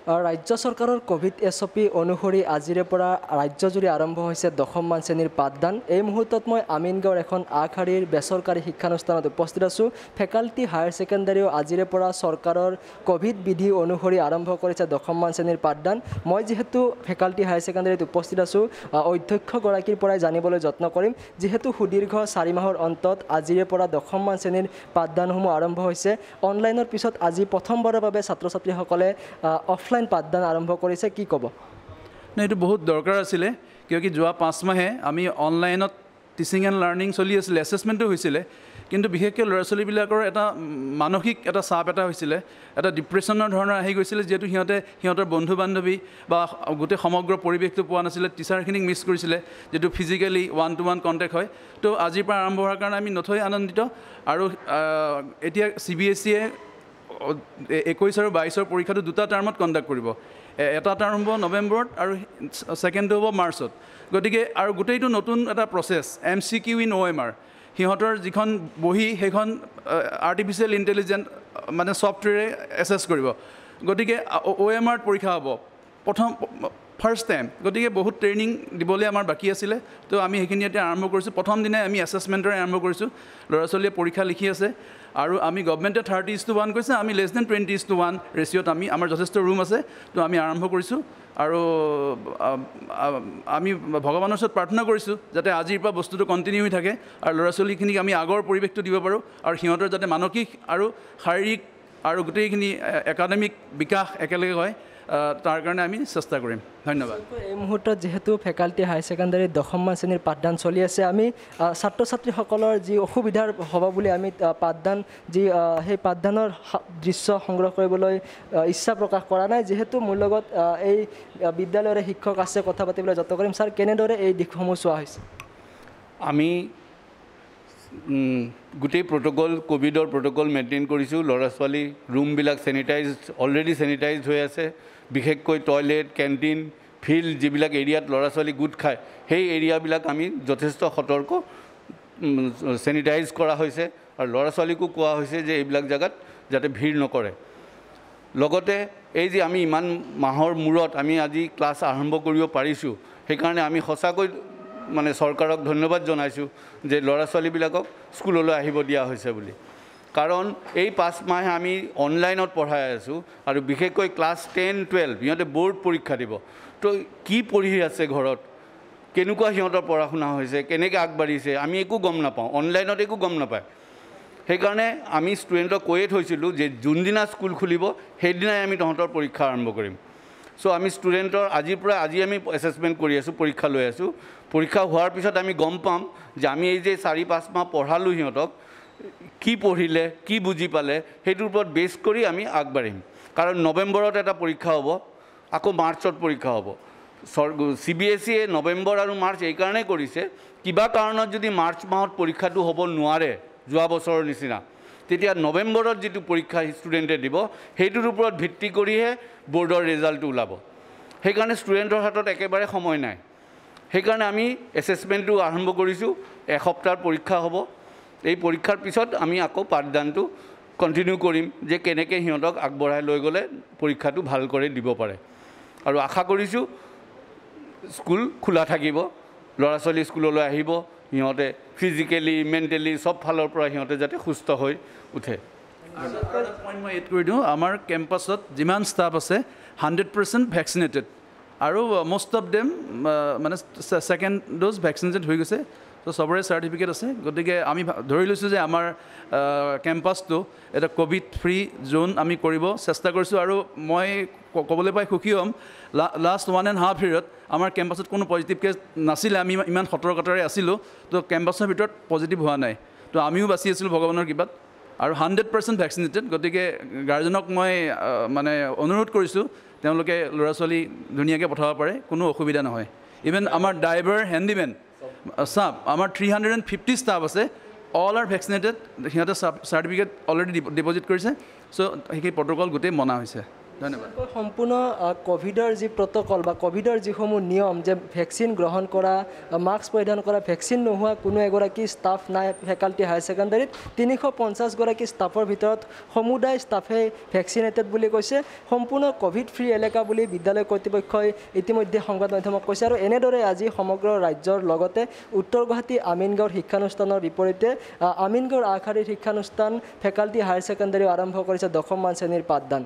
ৰাজ্য চৰকাৰৰ Covid SOP অনুসৰি আজিৰে পৰা ৰাজ্যজুৰি আৰম্ভ হৈছে 10মান শ্ৰেণীৰ পাঠদান। এই মুহূৰ্তত মই আমিনগাঁৱৰ এখন আগশাৰীৰ বেচৰকাৰী শিক্ষানুষ্ঠানত উপস্থিত আছোঁ। ফেকাল্টি হায়াৰ ছেকেণ্ডাৰীও আজিৰে পৰা চৰকাৰৰ কোভিড বিধি অনুসৰি আৰম্ভ কৰিছে 10মান শ্ৰেণীৰ পাঠদান। মই যিহেতু ফেকাল্টি হায়াৰ ছেকেণ্ডাৰীত উপস্থিত আছোঁ, অধ্যক্ষগৰাকীৰ পৰাই জানিবলৈ যত্ন কৰিম। যিহেতু সুদীৰ্ঘ 4 মাহৰ অন্তত আজিৰে পৰা 10মান শ্ৰেণীৰ পাঠদানসমূহ আৰম্ভ হৈছে। অনলাইনৰ পিছত আজি প্ৰথমবাৰৰ বাবে ছাত্ৰ ছাত্ৰীসকলে অফলাইন পাঠদান আৰম্ভ কৰিছে, কি ক'ব? এইটো বহুত দৰকাৰ আছিলে, কিয় কি যোৱা 5 মাহে আমি অনলাইনত টিচিং এণ্ড লাৰ্ণিং চলি আছিলে, এছেছমেণ্টো হৈছিলে, কিন্তু বিশেষকৈ ল'ৰা ছোৱালীবিলাকৰ এটা মানসিক এটা চাপ এটা হৈছিলে, এটা ডিপ্ৰেশ্যনৰ ধৰণৰ আহি গৈছিলে, যিহেতু সিহঁতৰ বন্ধু বান্ধৱী বা গোটেই সমগ্ৰ পৰিৱেশটো পোৱা নাছিলে, টিচাৰখিনিক মিছ কৰিছিলে, যিটো ফিজিকেলি 1-to-1 কণ্টেক্ট হয়। তো আজিৰ পৰা আৰম্ভ হোৱাৰ কাৰণে আমি নথৈ আনন্দিত। আৰু এতিয়া CBSE 21 আৰু 22 পৰীক্ষাটো 2টা টাৰ্মত কণ্ডাক্ট কৰিব। এটা টাৰ্ম হ'ব নৱেম্বৰত আৰু ছেকেণ্ডটো হ'ব মাৰ্চত। গতিকে আৰু গোটেইটো নতুন এটা প্ৰচেছ, MCQ ইন OMR। সিহঁতৰ যিখন বহি সেইখন আৰ্টিফিচিয়েল ইণ্টেলিজেন্ট মানে ছফ্টৱেৰে এছেছ কৰিব। গতিকে OMR পৰীক্ষা হ'ব ফাৰ্ষ্ট টাইম। গতিকে বহুত ট্ৰেইনিং দিবলৈ আমাৰ বাকী আছিলে, তো আমি সেইখিনি এতিয়া আৰম্ভ কৰিছোঁ। প্ৰথম দিনাই আমি এছেছমেণ্টৰে আৰম্ভ কৰিছোঁ। ল'ৰা ছোৱালীয়ে পৰীক্ষা লিখি আছে আৰু আমি গভমেণ্টে 30:1 কৈছে, আমি লেছ দেন 20:1 ৰেচিঅ'ত আমাৰ যথেষ্ট ৰুম আছে, তো আমি আৰম্ভ কৰিছোঁ। আৰু আমি ভগৱানৰ ওচৰত প্ৰাৰ্থনা কৰিছোঁ যাতে আজিৰ পৰা বস্তুটো কণ্টিনিউ হৈ থাকে আৰু ল'ৰা ছোৱালীখিনিক আমি আগৰ পৰিৱেশটো দিব পাৰোঁ আৰু সিহঁতৰ যাতে মানসিক আৰু শাৰীৰিক আৰু গোটেইখিনি একাডেমিক বিকাশ একেলগে হয়, তাৰ কাৰণে আমি চেষ্টা কৰিম। ধন্যবাদ। এই মুহূৰ্তত যিহেতু ফেকাল্টি হায়াৰ ছেকেণ্ডাৰীত 10মান শ্ৰেণীৰ পাঠদান চলি আছে, আমি ছাত্ৰ ছাত্ৰীসকলৰ যি অসুবিধাৰ হ'ব বুলি আমি সেই পাঠদানৰ দৃশ্য সংগ্ৰহ কৰিবলৈ ইচ্ছা প্ৰকাশ কৰা নাই। যিহেতু মোৰ লগত এই বিদ্যালয়ৰে শিক্ষক আছে, কথা পাতিবলৈ যত্ন কৰিম। ছাৰ, কেনেদৰে এই দিশসমূহ চোৱা হৈছে? আমি গোটেই প্ৰট'কল, ক'ভিডৰ প্ৰট'কল মেইনটেইন কৰিছোঁ। ল'ৰা ছোৱালী ৰুমবিলাক অলৰেডি ছেনিটাইজড হৈ আছে। বিশেষকৈ টয়লেট, কেণ্টিন, ফিল্ড যিবিলাক এৰিয়াত ল'ৰা ছোৱালী গোট খায়, সেই এৰিয়াবিলাক আমি যথেষ্ট সতৰ্ক ছেনিটাইজ কৰা হৈছে আৰু ল'ৰা ছোৱালীকো কোৱা হৈছে যে এইবিলাক জেগাত যাতে ভিৰ নকৰে। লগতে এই যে আমি ইমান মাহৰ মূৰত আমি আজি ক্লাছ আৰম্ভ কৰিব পাৰিছোঁ, সেইকাৰণে আমি সঁচাকৈ মানে চৰকাৰক ধন্যবাদ জনাইছোঁ যে ল'ৰা ছোৱালীবিলাকক স্কুললৈ আহিব দিয়া হৈছে বুলি। কাৰণ এই 5 মাহে আমি অনলাইনত পঢ়াই আছোঁ আৰু বিশেষকৈ ক্লাছ 10-12 সিহঁতে ব'ৰ্ড পৰীক্ষা দিব। তো কি পঢ়ি আছে ঘৰত, কেনেকুৱা সিহঁতৰ পঢ়া শুনা হৈছে, কেনেকৈ আগবাঢ়িছে, আমি একো গম নাপাওঁ, অনলাইনত একো গম নাপায়। সেইকাৰণে আমি ষ্টুডেণ্টক কৈয়ে থৈছিলোঁ যে যোনদিনা স্কুল খুলিব সেইদিনাই আমি তহঁতৰ পৰীক্ষা আৰম্ভ কৰিম। চ' আমি ষ্টুডেণ্টৰ আজি আমি এছেছমেণ্ট কৰি আছোঁ, পৰীক্ষা লৈ আছোঁ। পৰীক্ষা হোৱাৰ পিছত আমি গম পাম যে আমি এই যে 4-5 মাহ পঢ়ালোঁ সিহঁতক, কি পঢ়িলে, কি বুজি পালে, সেইটোৰ ওপৰত বেছ কৰি আমি আগবাঢ়িম। কাৰণ নৱেম্বৰত এটা পৰীক্ষা হ'ব, আকৌ মাৰ্চত পৰীক্ষা হ'ব। CBSE নৱেম্বৰ আৰু মাৰ্চ এইকাৰণেই কৰিছে, কিবা কাৰণত যদি মাৰ্চ মাহত পৰীক্ষাটো হ'ব নোৱাৰে যোৱা বছৰৰ নিচিনা, তেতিয়া নৱেম্বৰত যিটো পৰীক্ষা ষ্টুডেণ্টে দিব সেইটোৰ ওপৰত ভিত্তি কৰিহে ব'ৰ্ডৰ ৰিজাল্টটো ওলাব। সেইকাৰণে ষ্টুডেণ্টৰ হাতত একেবাৰে সময় নাই। সেইকাৰণে আমি এছেছমেণ্টটো আৰম্ভ কৰিছোঁ। এসপ্তাহৰ পৰীক্ষা হ'ব। এই পৰীক্ষাৰ পিছত আমি আকৌ পাঠদানটো কণ্টিনিউ কৰিম যে কেনেকৈ সিহঁতক আগবঢ়াই লৈ গ'লে পৰীক্ষাটো ভাল কৰি দিব পাৰে। আৰু আশা কৰিছোঁ স্কুল খোলা থাকিব, ল'ৰা ছোৱালী স্কুললৈ আহিব, সিহঁতে ফিজিকেলি, মেণ্টেলি চব ফালৰ পৰা সিহঁতে যাতে সুস্থ হৈ উঠে। পইণ্ট মই এড কৰি দিওঁ, আমাৰ কেম্পাছত যিমান ষ্টাফ আছে 100% ভেকচিনেটেড আৰু মষ্ট অফ দেম মানে ছেকেণ্ড ড'জ ভেকচিনেটেড হৈ গৈছে। তো চবৰে চাৰ্টিফিকেট আছে। গতিকে আমি ধৰি লৈছোঁ যে আমাৰ কেম্পাছটো এটা ক'ভিড ফ্ৰী জ'ন আমি কৰিব চেষ্টা কৰিছোঁ। আৰু মই ক'বলৈ পাই সুখী হ'ম, লাষ্ট 1.5 ইয়েৰত আমাৰ কেম্পাছত কোনো পজিটিভ কেছ নাছিলে। আমি ইমান সতৰ্কতাৰে আছিলোঁ, তো কেম্পাছৰ ভিতৰত পজিটিভ হোৱা নাই। তো আমিও বাচি আছিলোঁ ভগৱানৰ কৃপাত আৰু 100% ভেকচিনেটেড। গতিকে গাৰ্জেনক মই মানে অনুৰোধ কৰিছোঁ তেওঁলোকে ল'ৰা ছোৱালী ধুনীয়াকৈ পঠাব পাৰে, কোনো অসুবিধা নহয়। ইভেন আমাৰ ড্ৰাইভাৰ, হেণ্ডিমেন, ষ্টাফ, আমাৰ 350 ষ্টাফ আছে, অল আৰ ভেকচিনেটেড। সিহঁতে চাৰ্টিফিকেট অলৰেডি ডিপজিট কৰিছে। চ' সেইখিনি প্ৰট'কল গোটেই মনা হৈছে। ধন্যবাদ। সম্পূৰ্ণ কোভিডৰ যি প্ৰট'কল বা কোভিডৰ যিসমূহ নিয়ম যে ভেকচিন গ্ৰহণ কৰা, মাস্ক পৰিধান কৰা, ভেকচিন নোহোৱা কোনো এগৰাকী ষ্টাফ নাই ফেকাল্টি হায়াৰ ছেকেণ্ডাৰীত। 350 গৰাকী ষ্টাফৰ ভিতৰত সমুদায় ষ্টাফে ভেকচিনেটেড বুলি কৈছে। সম্পূৰ্ণ কোভিড ফ্ৰী এলেকা বুলি বিদ্যালয় কৰ্তৃপক্ষই ইতিমধ্যে সংবাদ মাধ্যমক কৈছে। আৰু এনেদৰে আজি সমগ্ৰ ৰাজ্যৰ লগতে উত্তৰ গুৱাহাটী আমিনগাঁৱৰ শিক্ষানুষ্ঠানৰ বিপৰীতে আমিনগাঁৱৰ আগশাৰীৰ শিক্ষানুষ্ঠান ফেকাল্টি হায়াৰ ছেকেণ্ডাৰীও আৰম্ভ কৰিছে 10মান শ্ৰেণীৰ পাঠদান।